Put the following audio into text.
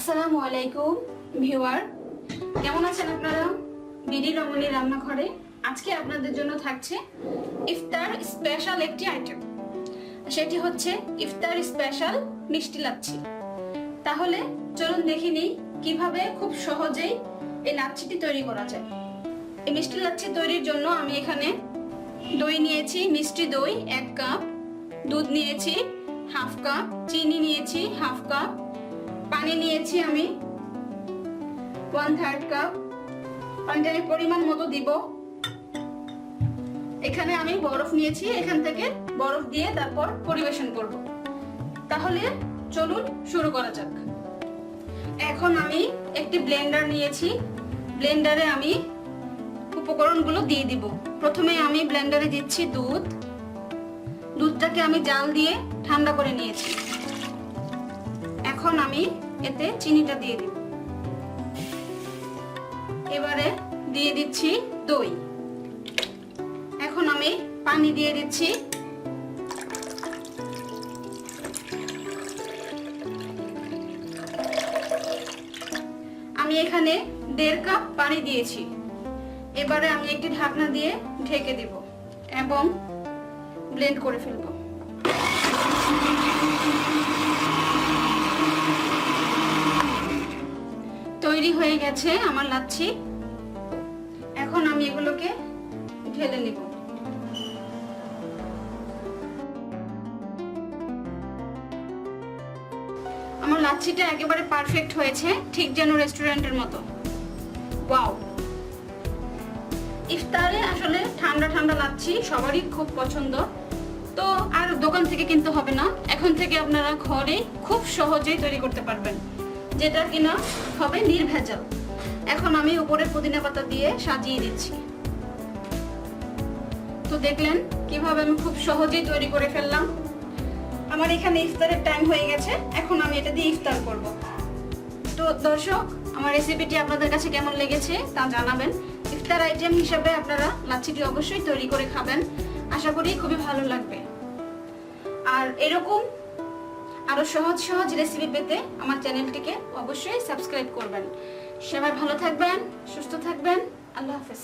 আসসালামু আলাইকুম ভিউয়ার, কেমন আছেন আপনারা? বিডি রমণী রান্নাঘরে আজকে আপনাদের জন্য থাকছে ইফতার স্পেশাল একটি আইটেম। সেটি হচ্ছে ইফতার স্পেশাল মিষ্টি লাচ্ছি। তাহলে চলুন দেখে নিই কিভাবে খুব সহজেই এই লাচ্ছিটি তৈরি করা যায়। এই মিষ্টি লাচ্ছি তৈরির জন্য আমি এখানে দই নিয়েছি, মিষ্টি দই 1 কাপ, দুধ নিয়েছি 1/2 কাপ, চিনি নিয়েছি 1/2 কাপ, পানি নিয়েছি আমি 1/3 কাপ। পানিটা আমি পরিমাণ মতো দিব। এখানে আমি বরফ নিয়েছি, এখান থেকে বরফ দিয়ে তারপর পরিবেশন করব। তাহলে চলুন শুরু করা যাক। এখন আমি একটি ব্লেন্ডার নিয়েছি, ব্লেন্ডারে আমি উপকরণগুলো দিয়ে দিব। প্রথমে আমি ব্লেন্ডারে দিচ্ছি দুধ। দুধটাকে আমি জাল দিয়ে ঠান্ডা করে নিয়েছি। এখন আমি এতে চিনিটা দিয়ে দিব। এবারে দিয়ে দিচ্ছি দই। এখন আমি পানি দিয়ে দিচ্ছি। আমি এখানে 1.5 কাপ পানি দিয়েছি। এবারে আমি একটি ঢাকনা দিয়ে ঢেকে দেব এবং ব্লেন্ড করে ফেলব। তৈরি হয়ে গেছে আমার লাচ্ছি। এখন আমি এগুলোকে ঢেলে নিব। আমার লাচ্ছিটা একেবারে পারফেক্ট হয়েছে, ঠিক যেন রেস্টুরেন্টের মতো। ওয়াও! ইফতারে আসলে ঠান্ডা ঠান্ডা লাচ্ছি সবারই খুব পছন্দ। তো আর দোকান থেকে কিনতে হবে না, এখন থেকে আপনারা ঘরে খুব সহজেই তৈরি করতে পারবেন, যেটা কিনা হবে নির্ভেজাল। এখন আমি উপরে পুদিনা পাতা দিয়ে সাজিয়ে দিচ্ছি। তো দেখলেন কিভাবে আমি খুব সহজেই তৈরি করে ফেললাম। আমার এখানে ইফতারের টাইম হয়ে গেছে, এখন আমি এটা দিয়ে ইফতার করব। তো দর্শক, আমার রেসিপিটি আপনাদের কাছে কেমন লেগেছে তা জানাবেন। ইফতার আইটেম হিসেবে আপনারা লাচ্ছিটি অবশ্যই তৈরি করে খাবেন, আশা করি খুবই ভালো লাগবে। আর এরকম আরো সহজ সহজ রেসিপি পেতে আমার চ্যানেলটিকে অবশ্যই সাবস্ক্রাইব করবেন। সবাই ভালো থাকবেন, সুস্থ থাকবেন। আল্লাহ হাফেজ।